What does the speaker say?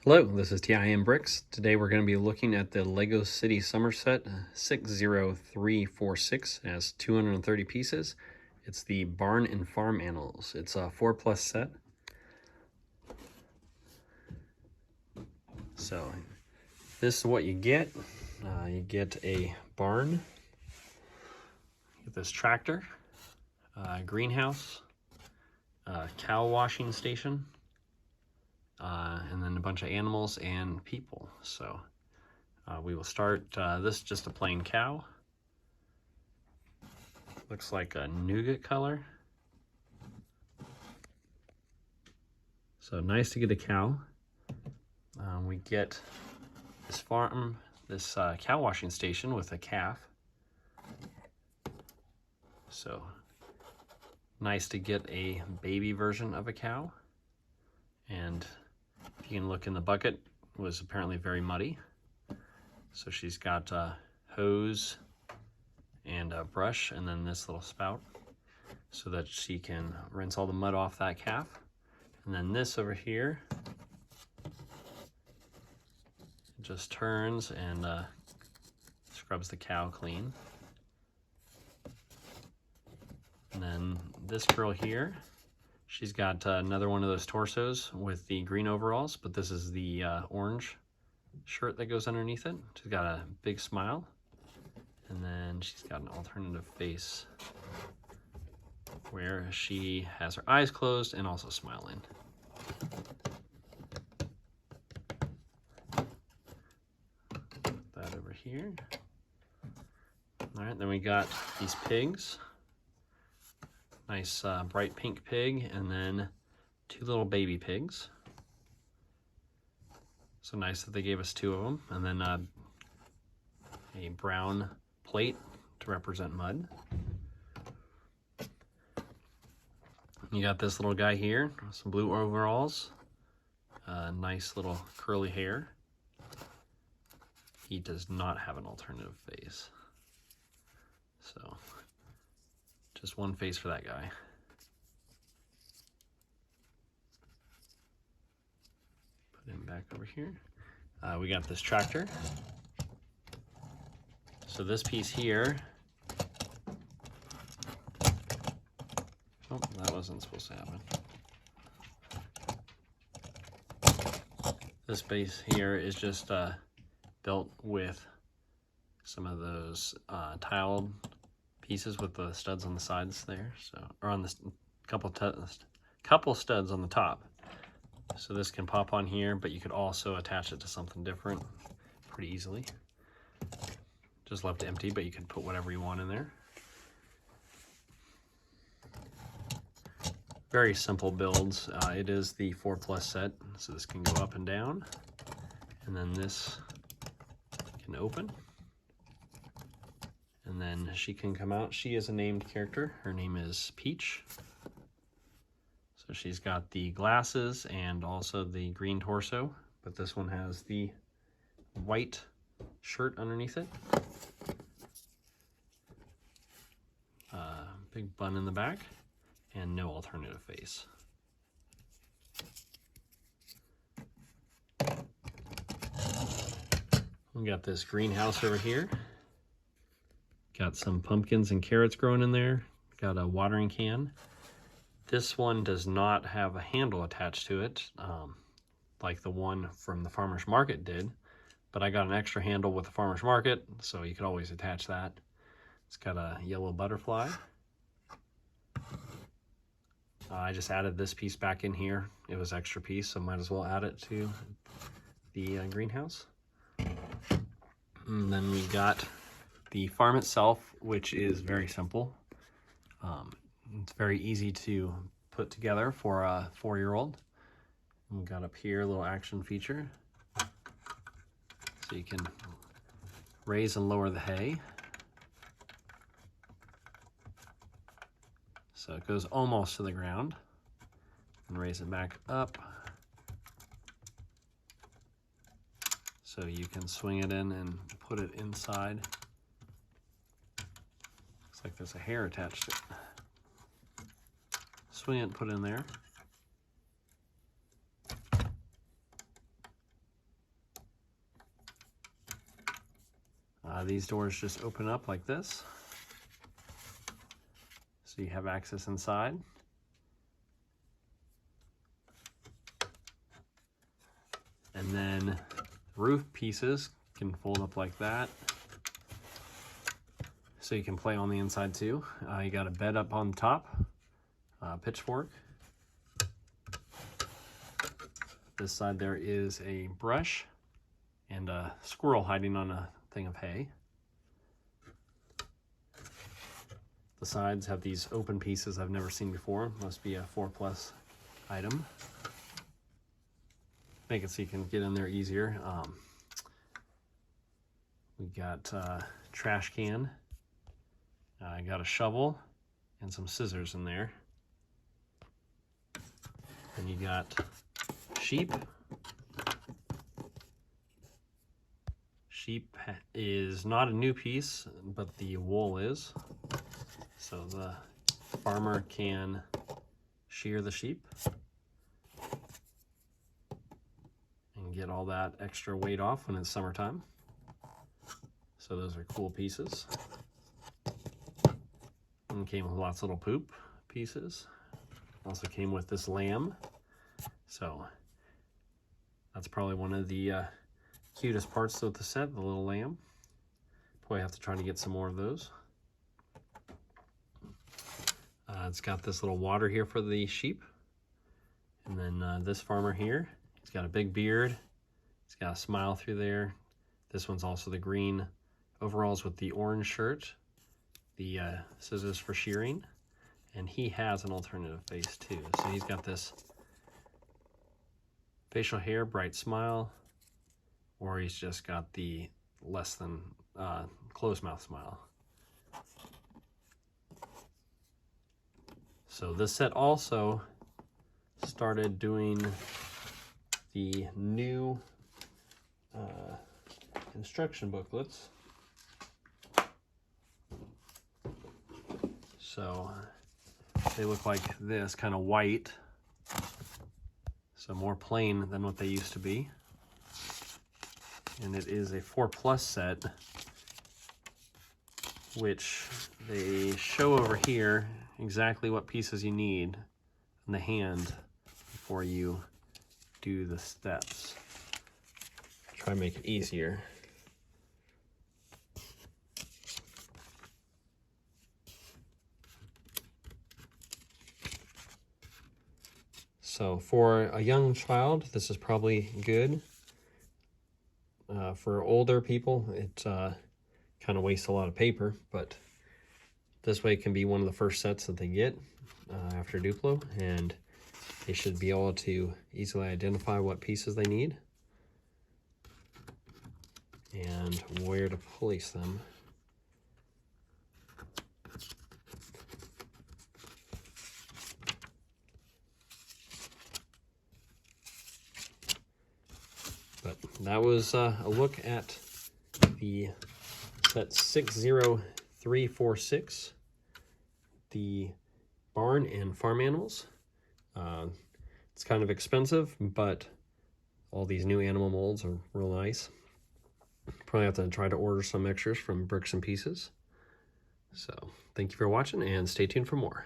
Hello, this is T.I.M Bricks. Today we're going to be looking at the Lego City Somerset 60346. It has 230 pieces. It's the Barn and Farm Animals. It's a 4+ set. So this is what you get. You get a barn, you get this tractor, greenhouse, cow washing station, and then a bunch of animals and people. So we will start, this is just a plain cow. Looks like a nougat color. So nice to get a cow. We get this farm, this cow washing station with a calf. So nice to get a baby version of a cow. And if you can look in the bucket, it was apparently very muddy. So she's got a hose and a brush and then this little spout so that she can rinse all the mud off that calf. And then this over here, it just turns and scrubs the cow clean. And then this girl here, she's got another one of those torsos with the green overalls, but this is the orange shirt that goes underneath it. She's got a big smile, and then she's got an alternative face where she has her eyes closed and also smiling. Put that over here. All right, then we got these pigs. Nice bright pink pig, and then two little baby pigs. So nice that they gave us two of them, and then a brown plate to represent mud. You got this little guy here, some blue overalls, nice little curly hair. He does not have an alternative face. So just one face for that guy. Put him back over here. We got this tractor. So this piece here, oh, that wasn't supposed to happen. This base here is just built with some of those tiled pieces with the studs on the sides there, so, or on this couple studs on the top. So this can pop on here, but you could also attach it to something different pretty easily. Just left empty, but you can put whatever you want in there. Very simple builds. It is the 4+ set, so this can go up and down, and then this can open. And then she can come out. She is a named character. Her name is Peach. So she's got the glasses and also the green torso, but this one has the white shirt underneath it. Big bun in the back and no alternative face. We got this greenhouse over here. Got some pumpkins and carrots growing in there. Got a watering can. This one does not have a handle attached to it, like the one from the farmer's market did, but I got an extra handle with the farmer's market, so you could always attach that. It's got a yellow butterfly. I just added this piece back in here. It was extra piece, so might as well add it to the greenhouse. And then we got the farm itself, which is very simple. It's very easy to put together for a 4-year-old. We got up here a little action feature, so you can raise and lower the hay. So it goes almost to the ground, and raise it back up. So you can swing it in and put it inside. Looks like there's a hair attached to it. Swing it and put it in there. These doors just open up like this, so you have access inside. And then roof pieces can fold up like that, so you can play on the inside too. You got a bed up on top, pitchfork. This side there is a brush and a squirrel hiding on a thing of hay. The sides have these open pieces I've never seen before. Must be a 4+ item. Make it so you can get in there easier. We got a trash can. I got a shovel and some scissors in there. And you got sheep. Sheep is not a new piece, but the wool is. So the farmer can shear the sheep and get all that extra weight off when it's summertime. So those are cool pieces. And came with lots of little poop pieces. Also came with this lamb. So that's probably one of the cutest parts of the set, the little lamb. Probably have to try to get some more of those. It's got this little water here for the sheep. And then this farmer here, he's got a big beard. He's got a smile through there. This one's also the green overalls with the orange shirt, the scissors for shearing, and he has an alternative face too. So he's got this facial hair, bright smile, or he's just got the less than closed mouth smile. So this set also started doing the new instruction booklets. So they look like this, kind of white, so more plain than what they used to be. And it is a 4+ set, which they show over here exactly what pieces you need in the hand before you do the steps. Try to make it easier. So for a young child, this is probably good. For older people, it kind of wastes a lot of paper, but this way it can be one of the first sets that they get after Duplo, and they should be able to easily identify what pieces they need and where to place them. But that was a look at the set 60346, the barn and farm animals. It's kind of expensive, but all these new animal molds are real nice. Probably have to try to order some extras from Bricks and Pieces. So thank you for watching, and stay tuned for more.